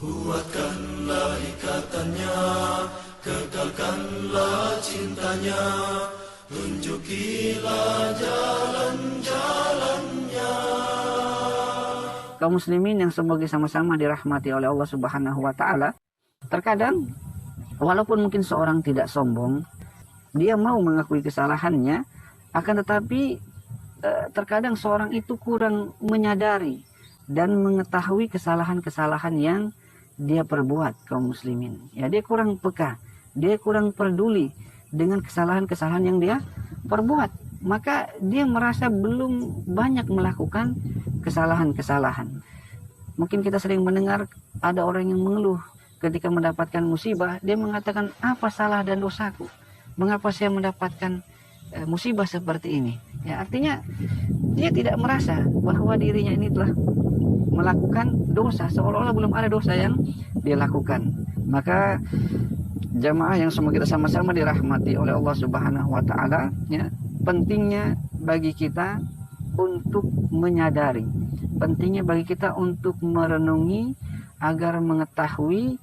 Kuatkanlah ikatannya, kekalkanlah cintanya, tunjukilah jalan-jalannya. Kaum muslimin yang semoga sama-sama dirahmati oleh Allah Subhanahu wa taala. Terkadang walaupun mungkin seorang tidak sombong, dia mau mengakui kesalahannya, akan tetapi terkadang seorang itu kurang menyadari dan mengetahui kesalahan-kesalahan yang dia perbuat, kaum muslimin. Ya, dia kurang peka, dia kurang peduli dengan kesalahan-kesalahan yang dia perbuat. Maka dia merasa belum banyak melakukan kesalahan-kesalahan. Mungkin kita sering mendengar ada orang yang mengeluh ketika mendapatkan musibah, dia mengatakan, apa salah dan dosaku? Mengapa saya mendapatkan musibah seperti ini? Ya, artinya dia tidak merasa bahwa dirinya ini telah melakukan dosa, seolah-olah belum ada dosa yang dia lakukan. Maka jamaah yang semoga kita sama-sama dirahmati oleh Allah Subhanahu wa taala, ya, pentingnya bagi kita untuk menyadari, pentingnya bagi kita untuk merenungi agar mengetahui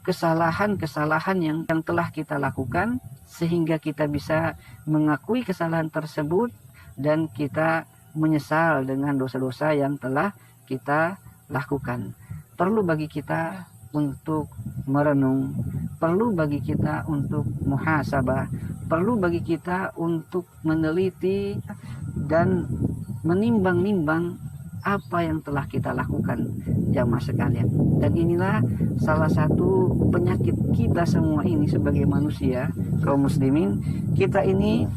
kesalahan-kesalahan yang telah kita lakukan, sehingga kita bisa mengakui kesalahan tersebut dan kita menyesal dengan dosa-dosa yang telah kita lakukan. Perlu bagi kita untuk merenung, perlu bagi kita untuk muhasabah, perlu bagi kita untuk meneliti dan menimbang-nimbang apa yang telah kita lakukan, jamaah sekalian. Dan inilah salah satu penyakit kita semua ini sebagai manusia, kaum muslimin. Kita ini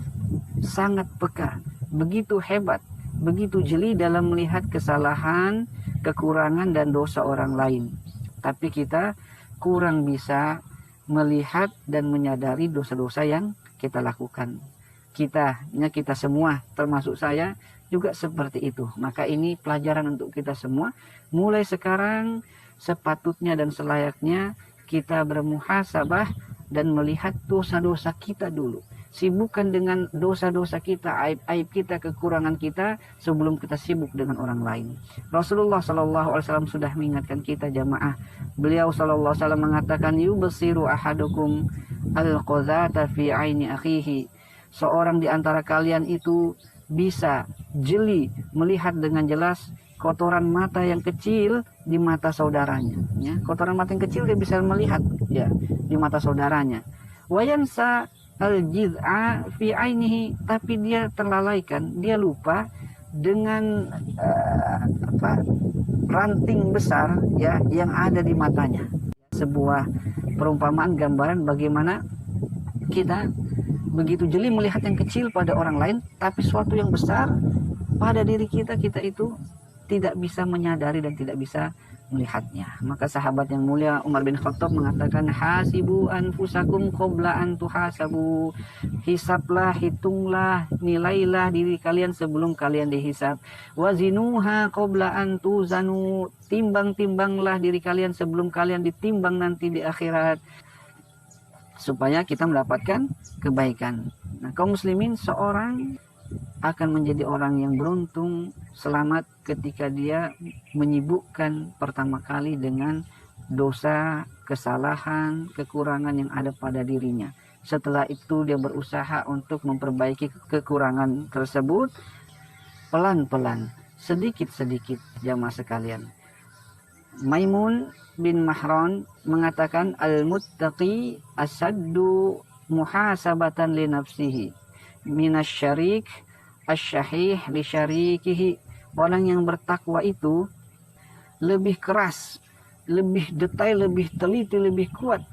sangat peka, begitu hebat, begitu jeli dalam melihat kesalahan, kekurangan dan dosa orang lain. Tapi kita kurang bisa melihat dan menyadari dosa-dosa yang kita lakukan. Kita semua, termasuk saya, juga seperti itu. Maka ini pelajaran untuk kita semua. Mulai sekarang sepatutnya dan selayaknya kita bermuhasabah dan melihat dosa-dosa kita dulu. Sibukkan dengan dosa-dosa kita, aib-aib kita, kekurangan kita, sebelum kita sibuk dengan orang lain. Rasulullah SAW sudah mengingatkan kita, jamaah. Beliau SAW mengatakan, yubsiru ahadukum al-qadhata fi aini akhihi. Seorang di antara kalian itu bisa jeli melihat dengan jelas kotoran mata yang kecil di mata saudaranya. Ya, kotoran mata yang kecil dia bisa melihat, ya, di mata saudaranya. Wayansa al-jiz'a fi ainihi, tapi dia terlalaikan, dia lupa dengan ranting besar, ya, yang ada di matanya. Sebuah perumpamaan, gambaran bagaimana kita begitu jeli melihat yang kecil pada orang lain, tapi suatu yang besar pada diri kita, kita itu tidak bisa menyadari dan tidak bisa melihatnya. Maka sahabat yang mulia Umar bin Khattab mengatakan, hasibu anfusakum qabla an tuhasabu. Hisablah, hitunglah, nilailah diri kalian sebelum kalian dihisab. Wazinuha qabla an tuzanu. Timbang-timbanglah diri kalian sebelum kalian ditimbang nanti di akhirat, supaya kita mendapatkan kebaikan. Nah, kaum muslimin, seorang akan menjadi orang yang beruntung, selamat ketika dia menyibukkan pertama kali dengan dosa, kesalahan, kekurangan yang ada pada dirinya. Setelah itu dia berusaha untuk memperbaiki kekurangan tersebut pelan-pelan, sedikit-sedikit, jamaah sekalian. Maimun bin Mahran mengatakan, al-muttaqi asaddu muhasabatan li nafsihi minasyarik asyahih li syarikihi. Orang yang bertakwa itu lebih keras, lebih detail, lebih teliti, lebih kuat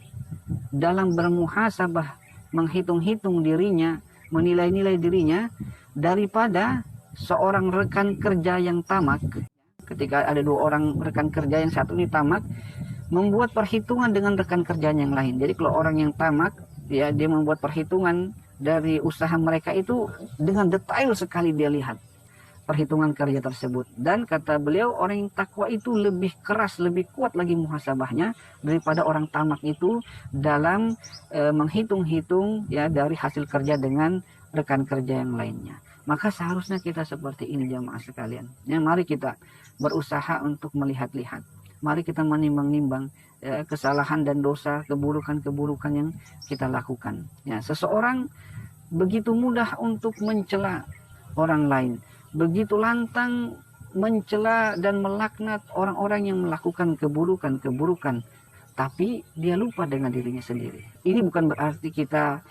dalam bermuhasabah, menghitung-hitung dirinya, menilai-nilai dirinya, daripada seorang rekan kerja yang tamak. Ketika ada dua orang rekan kerja, yang satu ini tamak, membuat perhitungan dengan rekan kerjanya yang lain. Jadi kalau orang yang tamak, ya, dia membuat perhitungan dari usaha mereka itu dengan detail sekali, dia lihat perhitungan kerja tersebut. Dan kata beliau, orang yang takwa itu lebih keras, lebih kuat lagi muhasabahnya daripada orang tamak itu dalam menghitung-hitung, ya, dari hasil kerja dengan rekan kerja yang lainnya. Maka seharusnya kita seperti ini, jamaah sekalian. Ya, mari kita berusaha untuk melihat-lihat. Mari kita menimbang-nimbang kesalahan dan dosa, keburukan-keburukan yang kita lakukan. Ya, seseorang begitu mudah untuk mencela orang lain, begitu lantang mencela dan melaknat orang-orang yang melakukan keburukan-keburukan, tapi dia lupa dengan dirinya sendiri. Ini bukan berarti kita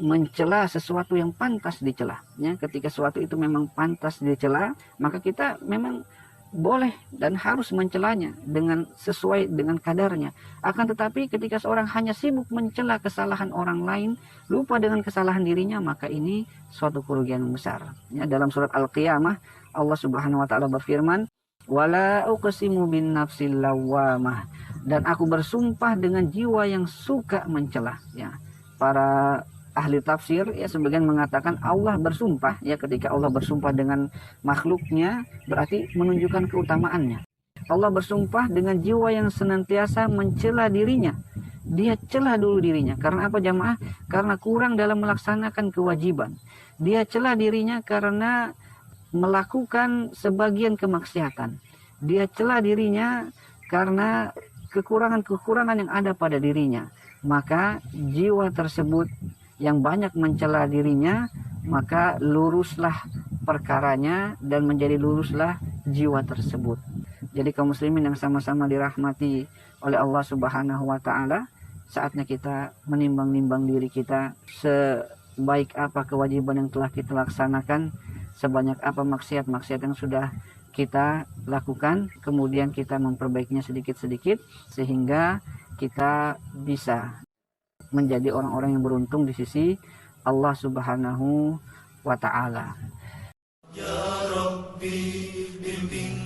mencela sesuatu yang pantas dicela. Ya, ketika sesuatu itu memang pantas dicela, maka kita memang boleh dan harus mencelanya dengan sesuai dengan kadarnya. Akan tetapi ketika seorang hanya sibuk mencela kesalahan orang lain, lupa dengan kesalahan dirinya, maka ini suatu kerugian besar. Ya, dalam surat Al-Qiyamah Allah Subhanahu wa taala berfirman, "Wala uqsimu bin nafsil lawwamah." Dan aku bersumpah dengan jiwa yang suka mencela. Ya, para ahli tafsir ya sebagian mengatakan Allah bersumpah, ya ketika Allah bersumpah dengan makhluknya berarti menunjukkan keutamaannya. Allah bersumpah dengan jiwa yang senantiasa mencela dirinya. Dia celah dulu dirinya. Karena apa jamaah? Karena kurang dalam melaksanakan kewajiban. Dia celah dirinya karena melakukan sebagian kemaksiatan. Dia celah dirinya karena kekurangan-kekurangan yang ada pada dirinya. Maka jiwa tersebut yang banyak mencela dirinya, maka luruslah perkaranya dan menjadi luruslah jiwa tersebut. Jadi kaum muslimin yang sama-sama dirahmati oleh Allah Subhanahu wa taala, saatnya kita menimbang-nimbang diri kita, sebaik apa kewajiban yang telah kita laksanakan, sebanyak apa maksiat-maksiat yang sudah kita lakukan, kemudian kita memperbaikinya sedikit-sedikit sehingga kita bisa menjadi orang-orang yang beruntung di sisi Allah Subhanahu wa taala. Ya Rabbi, bimbing